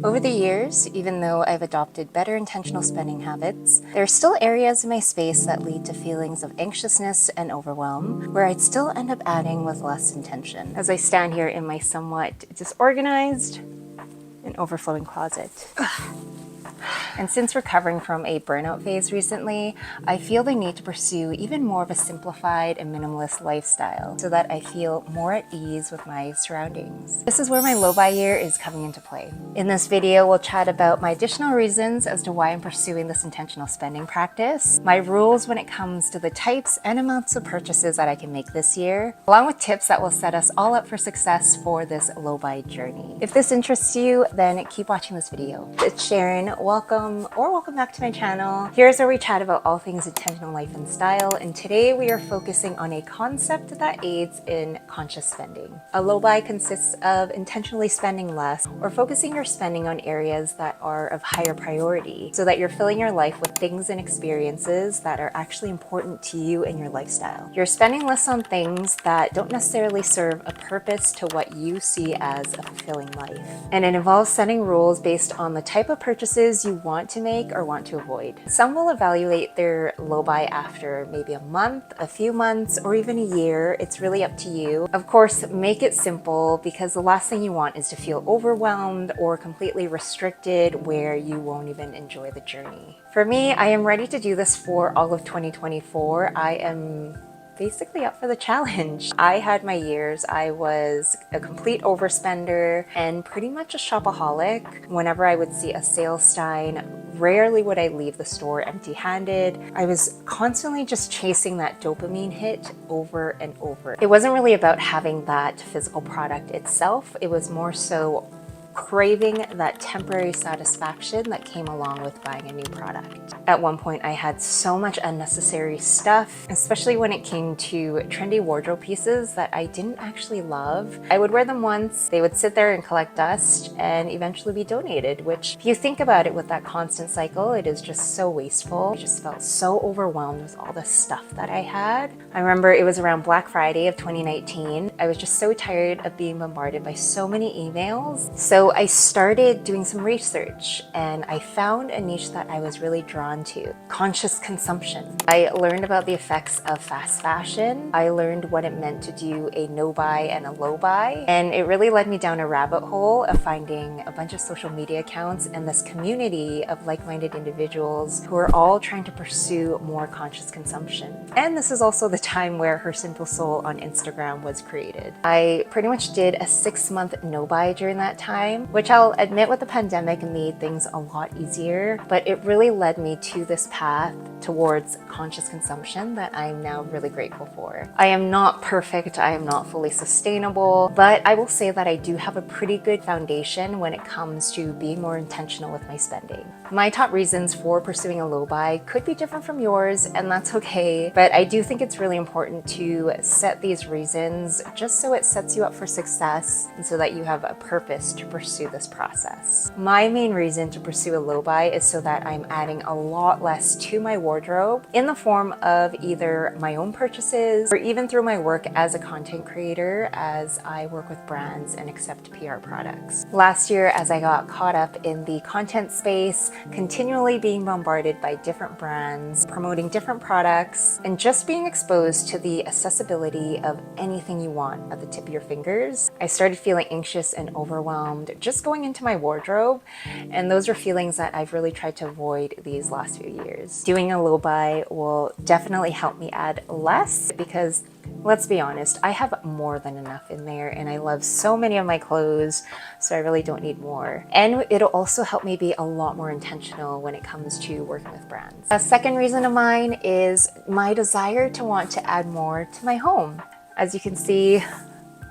Over the years, even though I've adopted better intentional spending habits, there are still areas in my space that lead to feelings of anxiousness and overwhelm, where I'd still end up adding with less intention. As I stand here in my somewhat disorganized and overflowing closet. And since recovering from a burnout phase recently, I feel the need to pursue even more of a simplified and minimalist lifestyle so that I feel more at ease with my surroundings. This is where my low-buy year is coming into play. In this video, we'll chat about my additional reasons as to why I'm pursuing this intentional spending practice, my rules when it comes to the types and amounts of purchases that I can make this year, along with tips that will set us all up for success for this low-buy journey. If this interests you, then keep watching this video. It's Sharon. Welcome back to my channel. Here's where we chat about all things intentional life and style, and today we are focusing on a concept that aids in conscious spending. A low buy consists of intentionally spending less or focusing your spending on areas that are of higher priority so that you're filling your life with things and experiences that are actually important to you and your lifestyle. You're spending less on things that don't necessarily serve a purpose to what you see as a fulfilling life. And it involves setting rules based on the type of purchases you want to make or want to avoid. Some will evaluate their low buy after maybe a month, a few months, or even a year. It's really up to you. Of course, make it simple because the last thing you want is to feel overwhelmed or completely restricted where you won't even enjoy the journey. For me, I am ready to do this for all of 2024. I am basically up for the challenge. I had my years. I was a complete overspender and pretty much a shopaholic. Whenever I would see a sales sign, rarely would I leave the store empty-handed. I was constantly just chasing that dopamine hit over and over. It wasn't really about having that physical product itself. It was more so craving that temporary satisfaction that came along with buying a new product. At one point, I had so much unnecessary stuff, especially when it came to trendy wardrobe pieces that I didn't actually love. I would wear them once, they would sit there and collect dust and eventually be donated, which if you think about it with that constant cycle, it is just so wasteful. I just felt so overwhelmed with all the stuff that I had. I remember it was around Black Friday of 2019. I was just so tired of being bombarded by so many emails. So I started doing some research and I found a niche that I was really drawn to: conscious consumption. I learned about the effects of fast fashion. I learned what it meant to do a no buy and a low buy. And it really led me down a rabbit hole of finding a bunch of social media accounts and this community of like-minded individuals who are all trying to pursue more conscious consumption. And this is also the time where Her Simple Soul on Instagram was created. I pretty much did a 6-month no buy during that time, which I'll admit with the pandemic made things a lot easier, but it really led me to this path towards conscious consumption that I'm now really grateful for. I am not perfect, I am not fully sustainable, but I will say that I do have a pretty good foundation when it comes to being more intentional with my spending. My top reasons for pursuing a low buy could be different from yours, and that's okay, but I do think it's really important to set these reasons just so it sets you up for success and so that you have a purpose to pursue this process. My main reason to pursue a low buy is so that I'm adding a lot less to my wardrobe in the form of either my own purchases or even through my work as a content creator as I work with brands and accept PR products. Last year, as I got caught up in the content space, continually being bombarded by different brands, promoting different products, and just being exposed to the accessibility of anything you want at the tip of your fingers, I started feeling anxious and overwhelmed just going into my wardrobe, and those are feelings that I've really tried to avoid these last few years. Doing a low buy will definitely help me add less because, let's be honest, I have more than enough in there and I love so many of my clothes, so I really don't need more. And it'll also help me be a lot more intentional when it comes to working with brands. A second reason of mine is my desire to want to add more to my home. As you can see,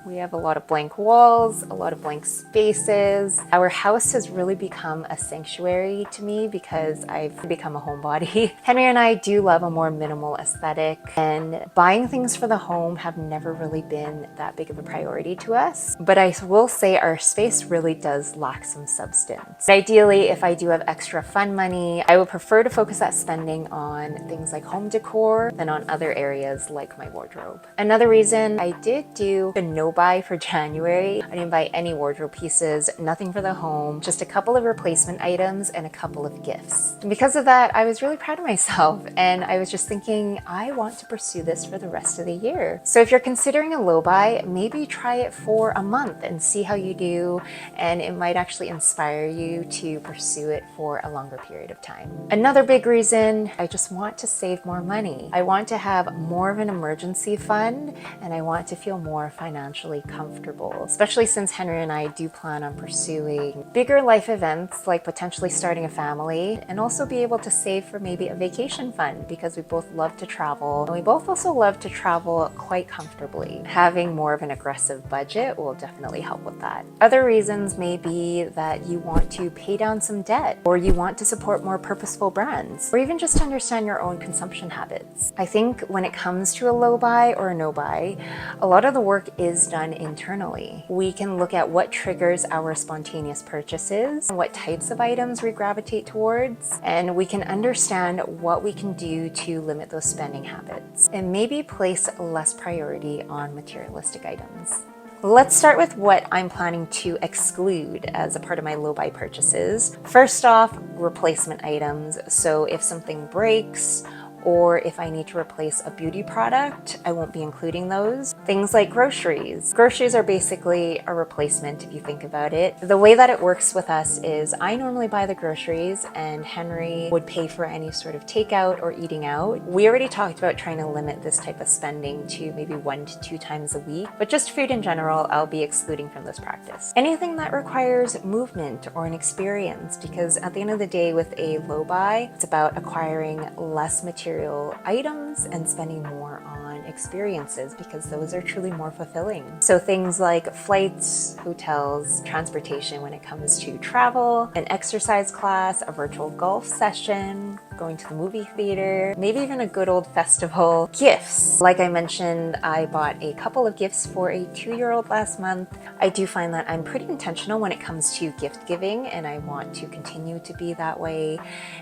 we have a lot of blank walls, a lot of blank spaces. Our house has really become a sanctuary to me because I've become a homebody. Henry and I do love a more minimal aesthetic, and buying things for the home have never really been that big of a priority to us. But I will say our space really does lack some substance. Ideally, if I do have extra fun money, I would prefer to focus that spending on things like home decor than on other areas like my wardrobe. Another reason I did do a no buy for January. I didn't buy any wardrobe pieces, nothing for the home, just a couple of replacement items and a couple of gifts. And because of that, I was really proud of myself, and I was just thinking, I want to pursue this for the rest of the year. So if you're considering a low buy, maybe try it for a month and see how you do, and it might actually inspire you to pursue it for a longer period of time. Another big reason, I just want to save more money. I want to have more of an emergency fund, and I want to feel more financially comfortable, especially since Henry and I do plan on pursuing bigger life events like potentially starting a family, and also be able to save for maybe a vacation fund because we both love to travel, and we both also love to travel quite comfortably. Having more of an aggressive budget will definitely help with that. Other reasons may be that you want to pay down some debt, or you want to support more purposeful brands, or even just understand your own consumption habits. I think when it comes to a low buy or a no buy, a lot of the work is done internally. We can look at what triggers our spontaneous purchases, what types of items we gravitate towards, and we can understand what we can do to limit those spending habits, and maybe place less priority on materialistic items. Let's start with what I'm planning to exclude as a part of my low buy purchases. First off, replacement items. So if something breaks, or if I need to replace a beauty product, I won't be including those. Things like groceries. Groceries are basically a replacement if you think about it. The way that it works with us is I normally buy the groceries and Henry would pay for any sort of takeout or eating out. We already talked about trying to limit this type of spending to maybe 1 to 2 times a week, but just food in general, I'll be excluding from this practice. Anything that requires movement or an experience, because at the end of the day with a low buy, it's about acquiring less material items and spending more on experiences, because those are truly more fulfilling. So things like flights, hotels, transportation when it comes to travel, an exercise class, a virtual golf session, going to the movie theater, maybe even a good old festival. Gifts. Like I mentioned, I bought a couple of gifts for a 2-year-old last month. I do find that I'm pretty intentional when it comes to gift giving, and I want to continue to be that way.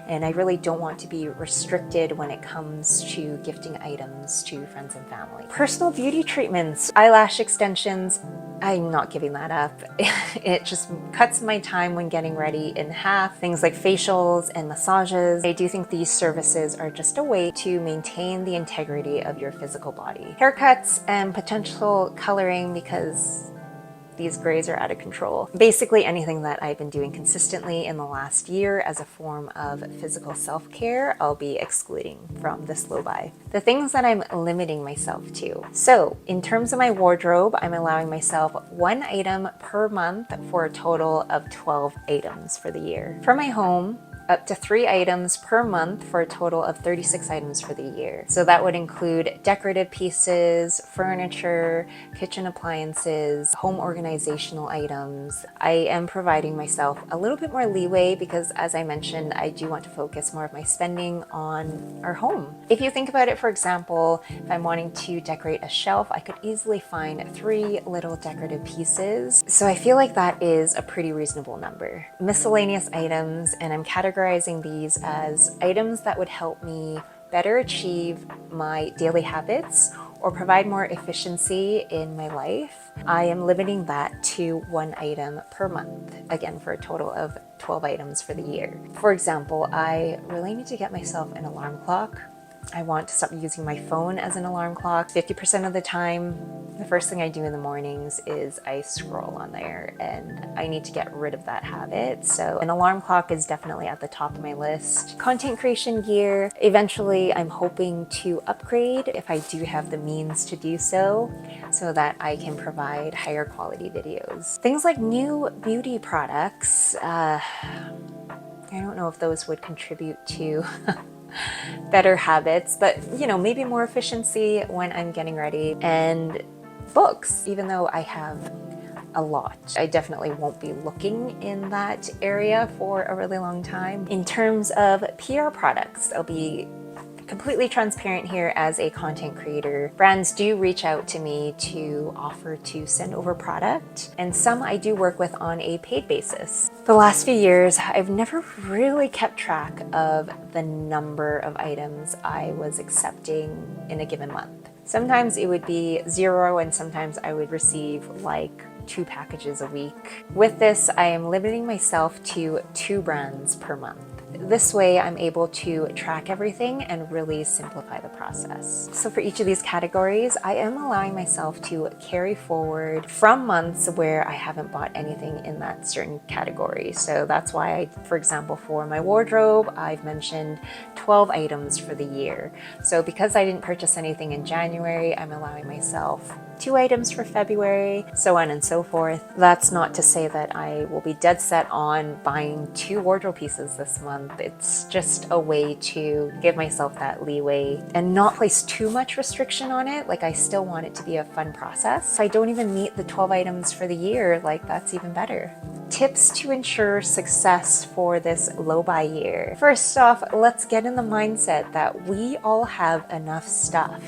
And I really don't want to be restricted when it comes to gifting items to friends and family. Personal beauty treatments, eyelash extensions, I'm not giving that up. It just cuts my time when getting ready in half. Things like facials and massages. I do think these services are just a way to maintain the integrity of your physical body. Haircuts and potential coloring, because these grays are out of control. Basically anything that I've been doing consistently in the last year as a form of physical self-care, I'll be excluding from this low buy. The things that I'm limiting myself to. So in terms of my wardrobe, I'm allowing myself 1 item per month for a total of 12 items for the year. For my home, up to 3 items per month for a total of 36 items for the year. So that would include decorative pieces, furniture, kitchen appliances, home organizational items. I am providing myself a little bit more leeway because, as I mentioned, I do want to focus more of my spending on our home. If you think about it, for example, if I'm wanting to decorate a shelf, I could easily find 3 little decorative pieces. So I feel like that is a pretty reasonable number. Miscellaneous items, and I'm categorizing these as items that would help me better achieve my daily habits or provide more efficiency in my life. I am limiting that to 1 item per month, again for a total of 12 items for the year. For example, I really need to get myself an alarm clock. I want to stop using my phone as an alarm clock. 50% of the time, the first thing I do in the mornings is I scroll on there, and I need to get rid of that habit. So an alarm clock is definitely at the top of my list. Content creation gear. Eventually, I'm hoping to upgrade if I do have the means to do so that I can provide higher quality videos. Things like new beauty products. I don't know if those would contribute to better habits, but maybe more efficiency when I'm getting ready. And books, even though I have a lot, I definitely won't be looking in that area for a really long time. In terms of PR products, I'll be completely transparent here. As a content creator, brands do reach out to me to offer to send over product, and some I do work with on a paid basis. The last few years, I've never really kept track of the number of items I was accepting in a given month. Sometimes it would be 0, and sometimes I would receive like 2 packages a week. With this, I am limiting myself to 2 brands per month. This way, I'm able to track everything and really simplify the process. So for each of these categories, I am allowing myself to carry forward from months where I haven't bought anything in that certain category. So that's why for example, for my wardrobe, I've mentioned 12 items for the year. So because I didn't purchase anything in January, I'm allowing myself 2 items for February, so on and so forth. That's not to say that I will be dead set on buying 2 wardrobe pieces this month. It's just a way to give myself that leeway and not place too much restriction on it. Like, I still want it to be a fun process. If I don't even meet the 12 items for the year, like, that's even better. Tips to ensure success for this low buy year. First off, let's get in the mindset that we all have enough stuff.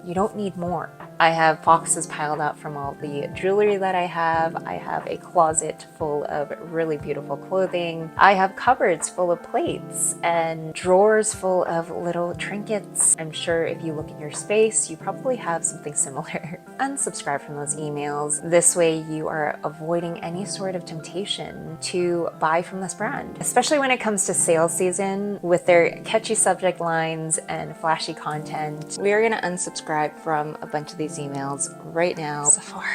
You don't need more. I have boxes piled up from all the jewelry that I have. I have a closet full of really beautiful clothing. I have cupboards full of plates and drawers full of little trinkets. I'm sure if you look in your space, you probably have something similar. Unsubscribe from those emails. This way you are avoiding any sort of temptation to buy from this brand, especially when it comes to sales season with their catchy subject lines and flashy content. We are going to unsubscribe from a bunch of these emails right now. Sephora.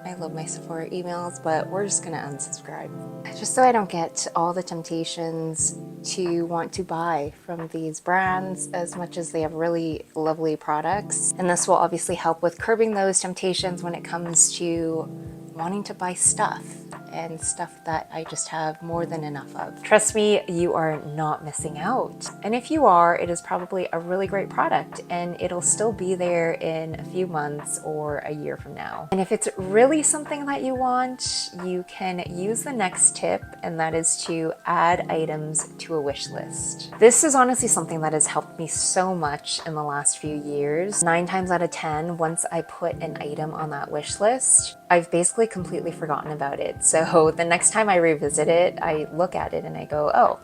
I love my Sephora emails, but we're just gonna unsubscribe. Just so I don't get all the temptations to want to buy from these brands as much as they have really lovely products. And this will obviously help with curbing those temptations when it comes to wanting to buy stuff and stuff that I just have more than enough of. Trust me, you are not missing out. And if you are, it is probably a really great product and it'll still be there in a few months or a year from now. And if it's really something that you want, you can use the next tip, and that is to add items to a wish list. This is honestly something that has helped me so much in the last few years. 9 times out of 10, once I put an item on that wish list, I've basically completely forgotten about it. So the next time I revisit it, I look at it and I go, oh,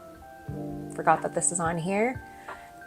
forgot that this is on here.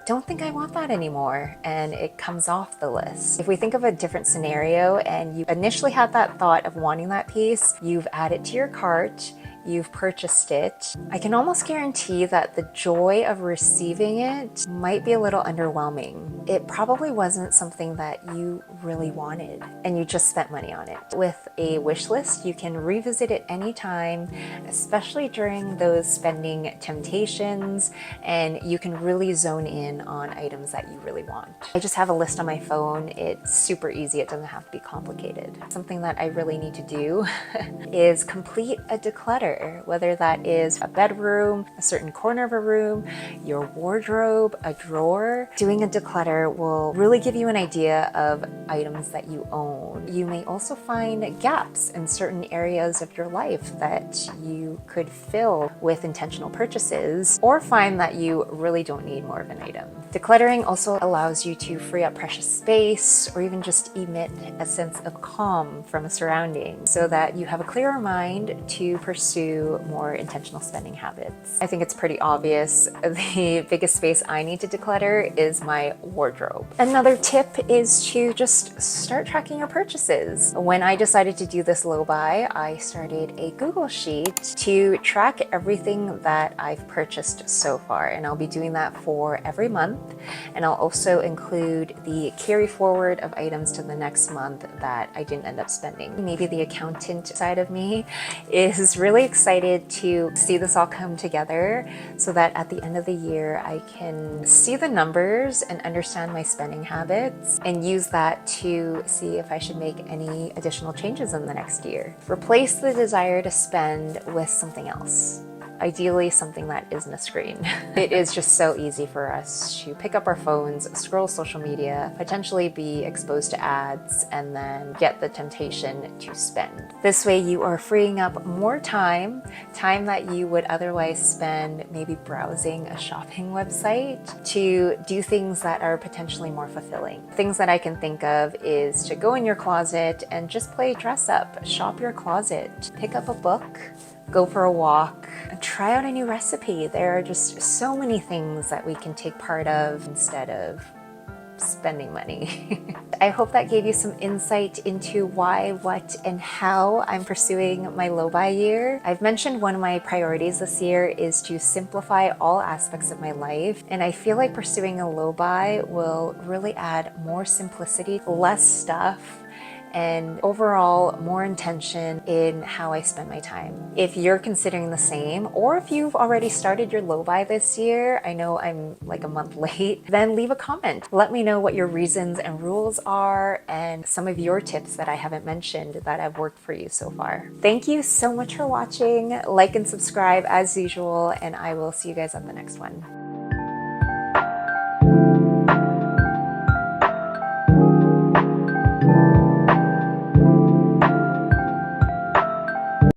Don't think I want that anymore, and it comes off the list. If we think of a different scenario and you initially had that thought of wanting that piece, you've added to your cart, you've purchased it, I can almost guarantee that the joy of receiving it might be a little underwhelming. It probably wasn't something that you really wanted and you just spent money on it. With a wish list, you can revisit it anytime, especially during those spending temptations, and you can really zone in on items that you really want. I just have a list on my phone. It's super easy. It doesn't have to be complicated. Something that I really need to do is complete a declutter. Whether that is a bedroom, a certain corner of a room, your wardrobe, a drawer. Doing a declutter will really give you an idea of items that you own. You may also find gaps in certain areas of your life that you could fill with intentional purchases, or find that you really don't need more of an item. Decluttering also allows you to free up precious space, or even just emit a sense of calm from a surrounding, so that you have a clearer mind to pursue more intentional spending habits. I think it's pretty obvious. The biggest space I need to declutter is my wardrobe. Another tip is to just start tracking your purchases. When I decided to do this low buy, I started a Google Sheet to track everything that I've purchased so far, and I'll be doing that for every month. And I'll also include the carry forward of items to the next month that I didn't end up spending. Maybe the accountant side of me is really excited to see this all come together, so that at the end of the year I can see the numbers and understand my spending habits and use that to see if I should make any additional changes in the next year. Replace the desire to spend with something else. Ideally something that isn't a screen. It is just so easy for us to pick up our phones, scroll social media, potentially be exposed to ads, and then get the temptation to spend. This way you are freeing up more time that you would otherwise spend maybe browsing a shopping website, to do things that are potentially more fulfilling. Things that I can think of is to go in your closet and just play dress up, shop your closet, pick up a book, go for a walk, and try out a new recipe. There are just so many things that we can take part of instead of spending money. I hope that gave you some insight into why, what, and how I'm pursuing my low-buy year. I've mentioned one of my priorities this year is to simplify all aspects of my life, and I feel like pursuing a low-buy will really add more simplicity, less stuff, and overall more intention in how I spend my time. If you're considering the same, or if you've already started your low buy this year, I know I'm like a month late, then leave a comment. Let me know what your reasons and rules are and some of your tips that I haven't mentioned that have worked for you so far. Thank you so much for watching. Like and subscribe as usual, and I will see you guys at the next one.